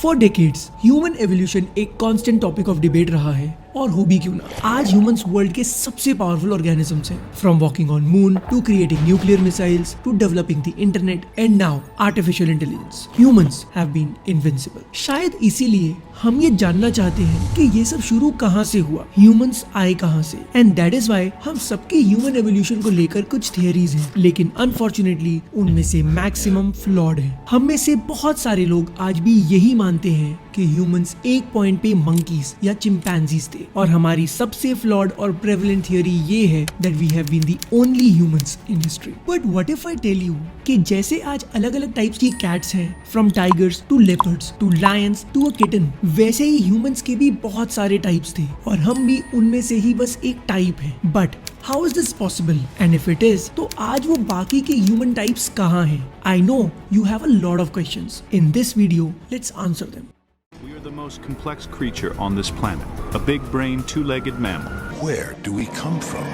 For decades human evolution एक constant topic of debate रहा है, और हो भी क्यों ना। आज ह्यूमंस वर्ल्ड के सबसे पावरफुल ऑर्गेनिजम्स हैं, from walking on moon to creating nuclear missiles to developing the internet and now artificial intelligence. Humans have been invincible. शायद इसीलिए हम ये जानना चाहते हैं कि ये सब शुरू कहाँ से हुआ, ह्यूमंस आए कहाँ से, एंड दैट इज व्हाई हम सबके ह्यूमन एवोल्यूशन को लेकर कुछ थियरीज हैं, लेकिन अनफॉर्चुनेटली उनमें से मैक्सिमम फ्लॉड है। हम में से बहुत सारे लोग आज भी यही मानते हैं कि ह्यूमंस एक पॉइंट पे मंकीज या चिंपैंजीज थे, और हमारी सबसे फ्लॉड और प्रेवलेंट थियरी ये है that we have been the only humans in history. But what if I tell you कि जैसे आज अलग अलग टाइप्स की कैट्स हैं, from tigers to leopards to lions to a kitten, वैसे ही ह्यूमंस के भी बहुत सारे टाइप्स थे, और हम भी उनमें से ही बस एक टाइप है। But how is this possible, and if it is, तो आज वो बाकी के ह्यूमन टाइप्स कहाँ हैं? I know you have a lot of questions. In this video let's answer them. We are the most complex creature on this planet, a big-brained, two-legged mammal. Where do we come from?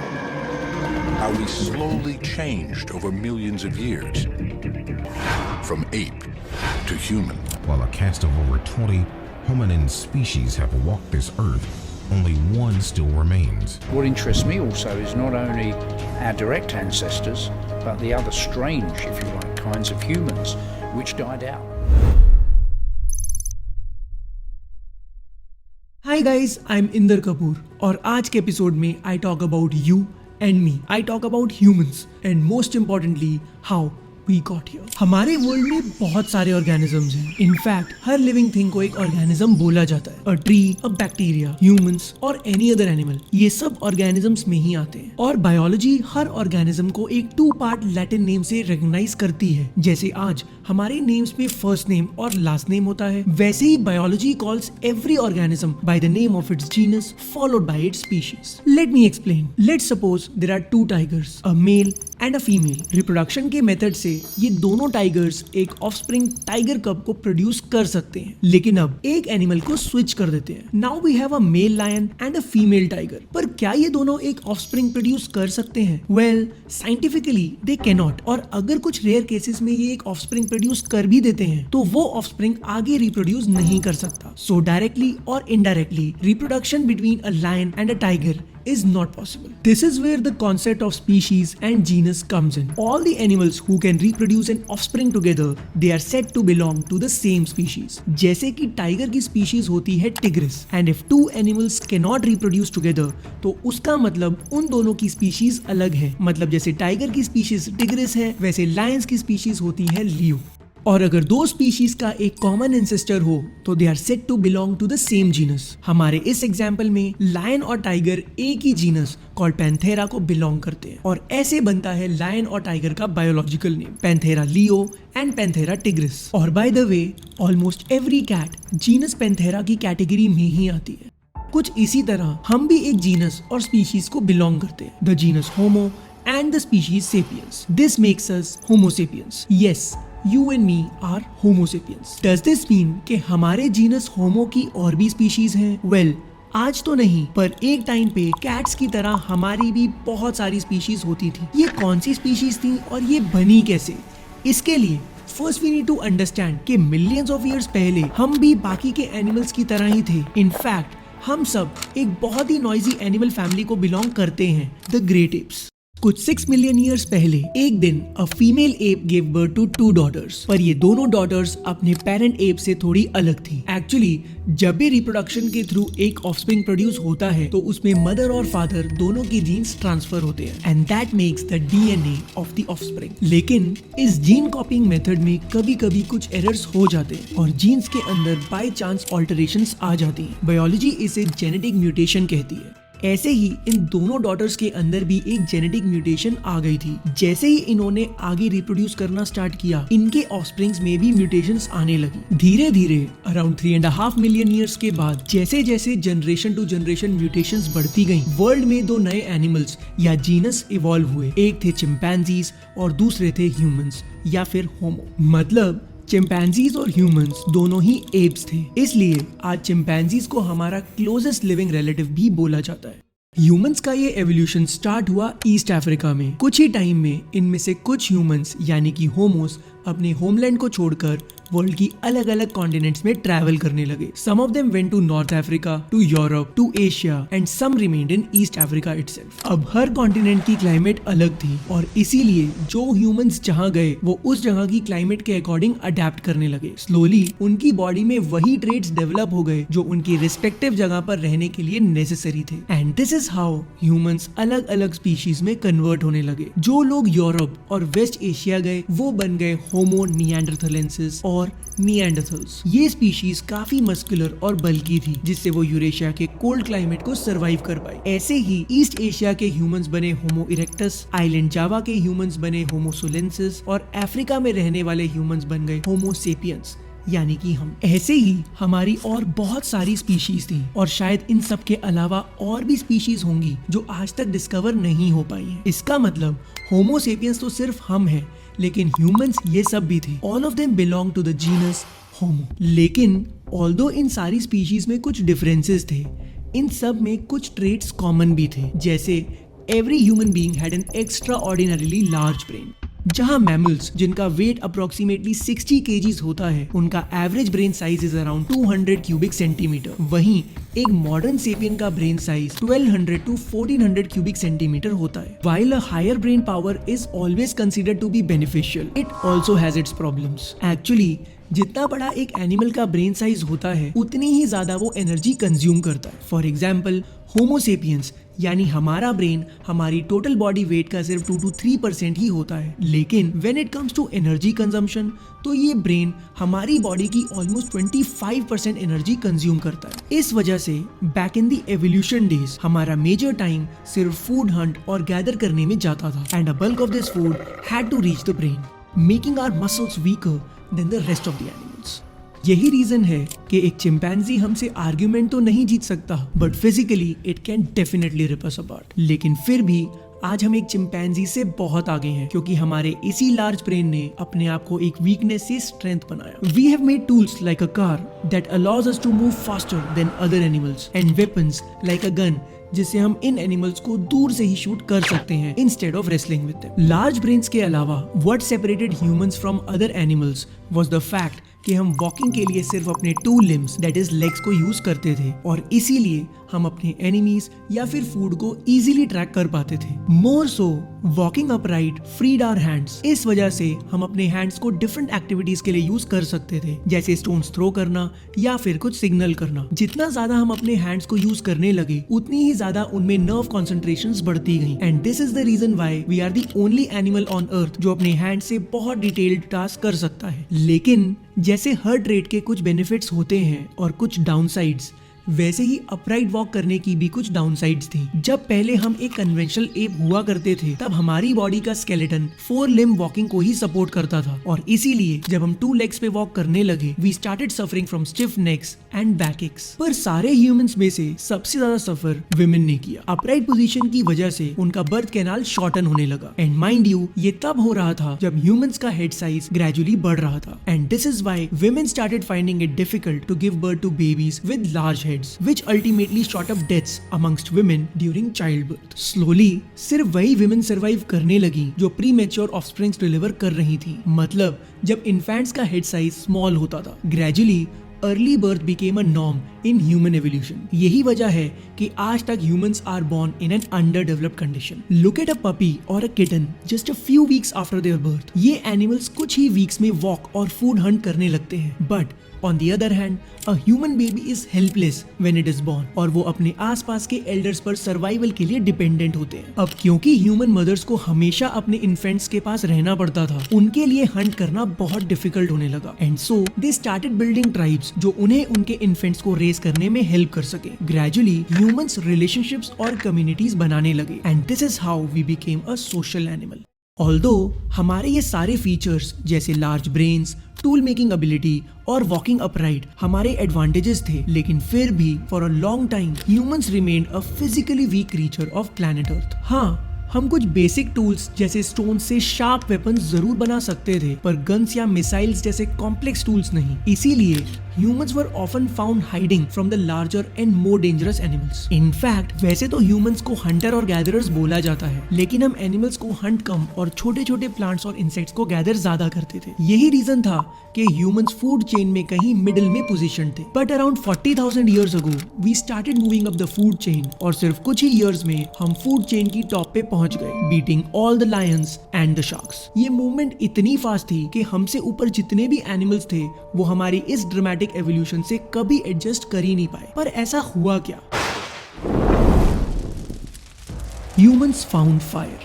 How we slowly changed over millions of years. From ape to human. While a cast of over 20 hominin species have walked this earth, only one still remains. What interests me also is not only our direct ancestors, but the other strange, if you like, kinds of humans which died out. Hi guys, I'm Inder Kapoor, और आज के episode में I talk about you and me. I talk about humans and most importantly how we got here. हमारे world में बहुत सारे organisms हैं। In fact हर living thing को एक ऑर्गेनिज्म बोला जाता है। A tree, a bacteria, humans और एनी अदर एनिमल, ये सब ऑर्गेनिजम्स में ही आते हैं। और बायोलॉजी हर ऑर्गेनिज्म को एक 2 पार्ट लैटिन नेम से रिकॉग्नाइज करती है। जैसे आज हमारे नेम्स में फर्स्ट नेम और लास्ट नेम होता है, वैसे ही biology calls every organism by the name of its genus followed by its species. Let me explain. Let's suppose there are 2 tigers, a male and a female. Reproduction के method से ये दोनों tigers एक offspring tiger कब को produce कर सकते हैं, लेकिन अब एक एनिमल को स्विच कर देते हैं। Now we have a male lion and a female tiger. पर क्या ये दोनों एक ऑफस्प्रिंग प्रोड्यूस कर सकते हैं? Well, scientifically they can not, और अगर कुछ रेयर केसेस में ये एक ऑफस्प्रिंग प्रोड्यूस कर भी देते हैं तो वो ऑफस्प्रिंग आगे रिप्रोड्यूस नहीं कर सकता। सो डायरेक्टली और indirectly reproduction between a lion and a tiger is not possible. This is where the concept of species and genus comes in. All the animals who can reproduce an offspring together, they are said to belong to the same species. जैसे कि tiger की species होती है tigris, and if 2 animals cannot reproduce together, तो उसका मतलब उन दोनों की स्पीशीज अलग है। मतलब जैसे टाइगर की स्पीशीज टिग्रिस है, वैसे लायंस की स्पीशीज होती है लियो। और अगर 2 स्पीशीज का एक कॉमन एंसेस्टर हो तो they are said to belong to the same genus. हमारे इस एग्जाम्पल में लायन और टाइगर एक ही जीनस कॉल्ड पैंथेरा को बिलोंग करते हैं, और ऐसे बनता है लायन और टाइगर का biological name, Panthera leo and Panthera tigris. और by the way, almost every cat genus Panthera की कैटेगरी में ही आती है। कुछ इसी तरह हम भी एक जीनस और स्पीशीज को बिलोंग करते हैं, the genus homo and the species sapiens. This makes us Homo sapiens. Yes, you and me are Homo sapiens. Does this mean कि हमारे जीनस होमो की और भी स्पीशीज हैं? Well, आज तो नहीं, पर एक टाइम पे कैट्स की तरह हमारी भी बहुत सारी स्पीशीज होती थी। ये कौन सी स्पीशीज थी और ये बनी कैसे? इसके लिए first we need to understand कि मिलियंस ऑफ ईयर्स पहले हम भी बाकी के एनिमल्स की तरह ही थे। इनफैक्ट हम सब एक बहुत ही नॉइजी एनिमल फैमिली को बिलोंग करते हैं, द ग्रेट एप्स। कुछ 6 मिलियन ईयर्स पहले एक दिन a female ape give birth to 2 daughters, पर ये दोनों डॉटर्स अपने पेरेंट एप से थोड़ी अलग थी। एक्चुअली जब भी रिप्रोडक्शन के थ्रू एक ऑफस्प्रिंग प्रोड्यूस होता है तो उसमें मदर और फादर दोनों के जीन्स ट्रांसफर होते हैं, and that makes the DNA of the offspring. लेकिन इस जीन कॉपिंग मेथड में कभी कभी कुछ एरर्स हो जाते हैं और जीन्स के अंदर बाय चांस ऑल्टरेशंस आ जाती हैं। बायोलॉजी इसे जेनेटिक म्यूटेशन कहती है। ऐसे ही इन दोनों डॉटर्स के अंदर भी एक जेनेटिक म्यूटेशन आ गई थी। जैसे ही इन्होंने आगे रिप्रोड्यूस करना स्टार्ट किया, इनके ऑफस्प्रिंग्स में भी म्यूटेशंस आने लगी। धीरे धीरे अराउंड 3.5 मिलियन ईयर्स के बाद जैसे जैसे जनरेशन टू जनरेशन म्यूटेशंस बढ़ती गईं, वर्ल्ड में 2 नए एनिमल्स या जीनस इवॉल्व हुए। एक थे चिंपैंजीज और दूसरे थे ह्यूमंस या फिर होमो। मतलब चिंपैंजीज और ह्यूमंस दोनों ही एप्स थे, इसलिए आज चिंपैंजीज को हमारा क्लोजेस्ट लिविंग रिलेटिव भी बोला जाता है। ह्यूमंस का ये एवोल्यूशन स्टार्ट हुआ ईस्ट अफ्रीका में। कुछ ही टाइम में इनमें से कुछ ह्यूमंस यानी कि होमोस अपने होमलैंड को छोड़कर वर्ल्ड की अलग अलग कॉन्टिनेंट्स में ट्रैवल करने लगे। Some of them went to North Africa, to Europe, to Asia and some remained in East Africa itself. अब हर कॉन्टिनेंट की क्लाइमेट अलग थी और इसीलिए जो ह्यूमंस जहाँ गए वो उस जगह की क्लाइमेट के अकॉर्डिंग अडेप्ट करने लगे। स्लोली उनकी बॉडी में वही ट्रेट्स डेवलप हो गए जो उनकी रिस्पेक्टिव जगह पर रहने के लिए नेसेसरी थे। And this is how humans अलग अलग स्पीशीज में कन्वर्ट होने लगे। जो लोग यूरोप और वेस्ट एशिया गए वो बन गए होमो निएंडरथलेंसिस और निएंडरथल्स। ये स्पीशीज काफी मस्कुलर और बल्की थी जिससे वो यूरेशिया के कोल्ड क्लाइमेट को सरवाइव कर पाए। ऐसे ही ईस्ट एशिया के ह्यूमंस बने होमो इरेक्टस, आइलैंड जावा के ह्यूमंस बने होमो सोलेंसिस और अफ्रीका में रहने वाले ह्यूमंस बन गए होमो सेपियंस, यानी कि हम। ऐसे ही हमारी और बहुत सारी स्पीशीज थी और शायद इन सब के अलावा और भी स्पीशीज होंगी जो आज तक डिस्कवर नहीं हो पाई हैं। इसका मतलब होमो सेपियंस तो सिर्फ हम हैं, लेकिन ह्यूमंस ये सब भी थे। All of them belong to the genus Homo. लेकिन ऑल्दो इन सारी स्पीशीज में कुछ डिफरेंसेस थे, इन सब में कुछ ट्रेट्स कॉमन भी थे। जैसे every human being had an extra ordinarily large brain. जहां मैमल्स जिनका वेट अप्रोक्सीमेटली 60 kgs होता है, उनका average brain size is around 200 cubic centimetre. वहीं एक मॉडर्न सेपियन का brain size 1200 to 1400 cubic centimetre होता है। While a higher brain power is always considered to be beneficial, it also has its problems. Actually, जितना बड़ा एक animal का brain size होता है उतनी ही ज्यादा वो एनर्जी कंज्यूम करता है। फॉर एग्जाम्पल होमोसेपियंस यानी हमारा ब्रेन हमारी टोटल बॉडी वेट का सिर्फ 2 to 3% ही होता है, लेकिन when it comes to energy consumption तो ये ब्रेन हमारी बॉडी की ऑलमोस्ट 25% एनर्जी कंज्यूम करता है। इस वजह से back in the evolution days हमारा मेजर टाइम सिर्फ फूड हंट और गैदर करने में जाता था and a bulk of this food had to reach the brain, making our muscles weaker than the rest of the animals. यही reason है कि एक चिंपैंजी हमसे आर्ग्यूमेंट तो नहीं जीत सकता, but physically it can definitely rip us apart. लेकिन फिर भी आज हम एक चिंपैंजी से बहुत आगे हैं, क्योंकि हमारे इसी लार्ज ब्रेन ने अपने आप को एक वीकनेस से स्ट्रेंथ बनाया। We have made tools like a car that allows us to move faster than other animals and weapons like a gun जिससे हम इन एनिमल्स को दूर से ही शूट कर सकते हैं instead of wrestling with them. Large brains के अलावा what separated humans from other animals was the fact कि हम वॉकिंग के लिए सिर्फ अपने 2 लिम्स दैट इज लेग्स को यूज करते थे और इसीलिए हम अपने एनिमीज या फिर फूड को इजीली ट्रैक कर पाते थे। More so walking upright freed our hands. इस वजह से हम अपने हैंड्स को डिफरेंट एक्टिविटीज के लिए यूज कर सकते थे, जैसे स्टोन्स थ्रो करना या फिर कुछ सिग्नल करना। जितना ज्यादा हम अपने हैंड्स को यूज करने लगे उतनी ही ज्यादा उनमें नर्व कॉन्सेंट्रेशंस बढ़ती गई and this is the reason why we are the only animal on earth जो अपने हैंड से बहुत डिटेल्ड टास्क कर सकता है। लेकिन जैसे हर ट्रेट के कुछ बेनिफिट्स होते हैं और कुछ डाउनसाइड्स, वैसे ही अपराइट वॉक करने की भी कुछ डाउनसाइड्स थी। जब पहले हम एक कन्वेंशनल एप हुआ करते थे तब हमारी बॉडी का स्केलेटन 4 लिम्ब वॉकिंग को ही सपोर्ट करता था और इसीलिए जब हम 2 लेग्स पे वॉक करने लगे we started suffering from stiff necks and back aches. पर सारे ह्यूमंस में से सबसे ज्यादा सफर विमेन ने किया। अपराइट पोजीशन की वजह से उनका बर्थ कैनाल शॉर्टन होने लगा एंड माइंड यू ये तब हो रहा था जब ह्यूमंस का हेड साइज ग्रेजुअली बढ़ रहा था and this is why women started finding it difficult to give birth to babies with large heads which ultimately shot up deaths amongst women during childbirth. Slowly, सिर्फ वही women survive करने लगी जो premature offsprings deliver कर रही थी। मतलब जब infants का head size small होता था। Gradually, early birth became a norm in human evolution. यही वजह है कि आज तक humans are born in an underdeveloped condition. Look at a puppy or a kitten just a few weeks after their birth. ये animals कुछ ही weeks में walk और food hunt करने लगते हैं। But on the other hand, a human baby is helpless when it is born और वो अपने आसपास के elders पर survival के लिए dependent होते हैं। अब क्योंकि human mothers को हमेशा अपने infants के पास रहना पड़ता था, उनके लिए hunt करना बहुत difficult होने लगा and so they started building tribes जो उन्हें उनके infants को raise करने में help कर सके। Gradually, humans relationships और communities बनाने लगे and this is how we became a social animal. Although हमारे ये सारे फीचर्स जैसे large brains, tool making ability और वॉकिंग अपराइट हमारे एडवांटेजेस थे, लेकिन फिर भी for a long time humans remained a physically weak creature of planet Earth. हाँ, हम कुछ बेसिक टूल्स जैसे स्टोन से शार्प वेपन्स जरूर बना सकते थे, पर गन्स या मिसाइल्स जैसे कॉम्प्लेक्स टूल्स नहीं। इसीलिए humans were often found hiding from the larger and more dangerous animals. In fact, वैसे तो humans को hunter और gatherers बोला जाता है, लेकिन हम animals को hunt कम और छोटे छोटे plants और insects को gather ज्यादा करते थे। यही reason था कि humans food chain में कहीं middle में position थे। But around 40,000 years ago, we started moving up the food chain और सिर्फ कुछ ही years में हम food chain की top पे पहुंच गए, beating all the lions and the sharks. ये movement इतनी fast थी कि हमसे ऊपर जितने भी animals थे वो हमारी इस dramatic एवोल्यूशन से कभी एडजस्ट कर ही नहीं पाए। पर ऐसा हुआ क्या? Humans found fire.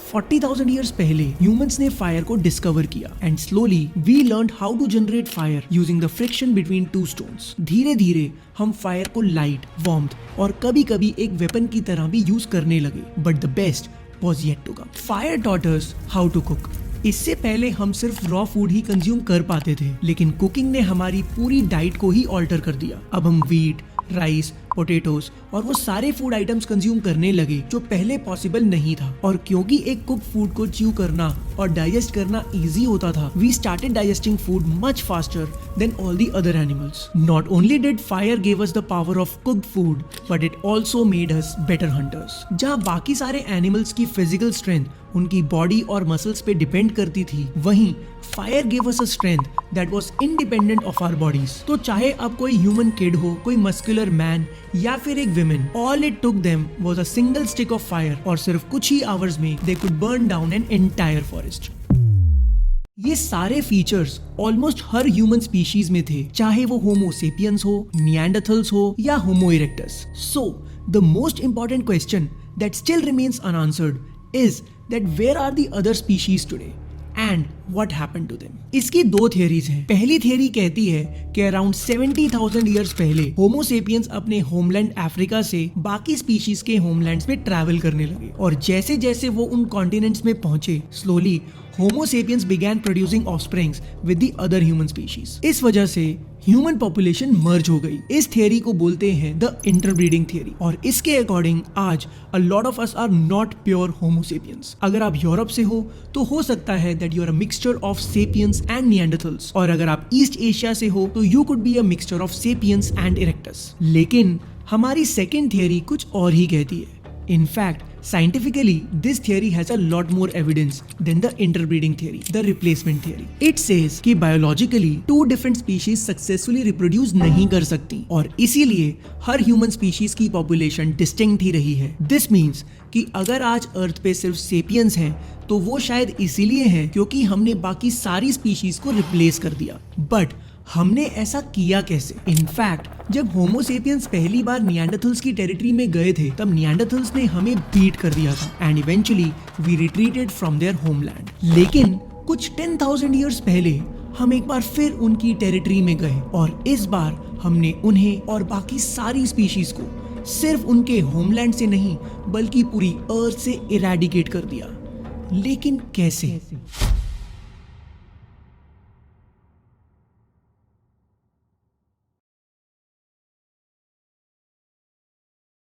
40,000 years पहले humans ने फायर को डिस्कवर किया and slowly we learn how to generate fire using the friction between two stones. धीरे धीरे हम फायर को लाइट, वार्मथ और कभी कभी एक वेपन की तरह भी यूज करने लगे। But the best was yet to come. Fire taught us how to cook. इससे पहले हम सिर्फ रॉ फूड ही कंज्यूम कर पाते थे, लेकिन कुकिंग ने हमारी पूरी डाइट को ही ऑल्टर कर दिया। अब हम व्हीट, राइस, पोटैटोस और वो सारे फूड आइटम्स कंज्यूम करने लगे जो पहले पॉसिबल नहीं था। और क्योंकि एक कुक फूड को च्यू करना और डाइजेस्ट करना इजी होता था, we started digesting food much faster than all the other animals. Not only did fire give us the power of cooked food, but it also made us better hunters. जहाँ बाकी सारे animals की physical strength उनकी body और muscles पे depend करती थी, वहीं fire give us a strength that was independent of our bodies. तो चाहे अब कोई ह्यूमन किड हो, कोई मस्कुलर मैन या फिर एक women, all it took them was a single stick of fire और सिर्फ कुछ ही आवर्स में they could burn down an entire forest. ये सारे फीचर्स ऑलमोस्ट हर ह्यूमन स्पीशीज में थे, चाहे वो होमो सेपियंस हो, निएंडरथल्स हो या Homo erectus. So the most important question that still remains unanswered is that where are the other species today and what happened to them. इसकी दो थियरीज हैं। पहली थियरी कहती है कि अराउंड 70,000 ईयर्स पहले होमो सेपियंस अपने होमलैंड अफ्रीका से बाकी स्पीशीज के होमलैंड्स में ट्रैवल करने लगे और जैसे जैसे वो उन कॉन्टिनेंट्स में पहुंचे, slowly homo sapiens began producing offsprings with the other human species. इस वजह से ह्यूमन पॉपुलेशन मर्ज हो गई। इस थियरी को बोलते हैं द इंटरब्रीडिंग थियरी और इसके अकॉर्डिंग आज a lot of us are not pure homo sapiens. अगर आप यूरोप से हो सकता है that you are a mixture of sapiens and neanderthals, और अगर आप ईस्ट एशिया से हो तो you could be a mixture of sapiens and erectus. लेकिन हमारी सेकेंड थियरी कुछ और ही कहती है। In fact, scientifically, this theory has a lot more evidence than the interbreeding theory, the replacement theory. It says कि biologically two different species successfully reproduce नहीं कर सकती और इसीलिए हर human species की population distinct ही रही है। This means कि अगर आज अर्थ पे सिर्फ सेपियंस हैं तो वो शायद इसीलिए हैं क्योंकि हमने बाकी सारी स्पीशीज को रिप्लेस कर दिया। बट हमने ऐसा किया कैसे? इनफैक्ट जब होमो सेपियंस पहली बार निएंडरथल्स की टेरिटरी में गए थे तब निएंडरथल्स ने हमें बीट कर दिया था and eventually we retreated from their homeland. लेकिन कुछ 10,000 ईयर्स पहले हम एक बार फिर उनकी टेरिटरी में गए और इस बार हमने उन्हें और बाकी सारी स्पीशीज को सिर्फ उनके होमलैंड से नहीं बल्कि पूरी अर्थ से इरेडिकेट कर दिया। लेकिन कैसे?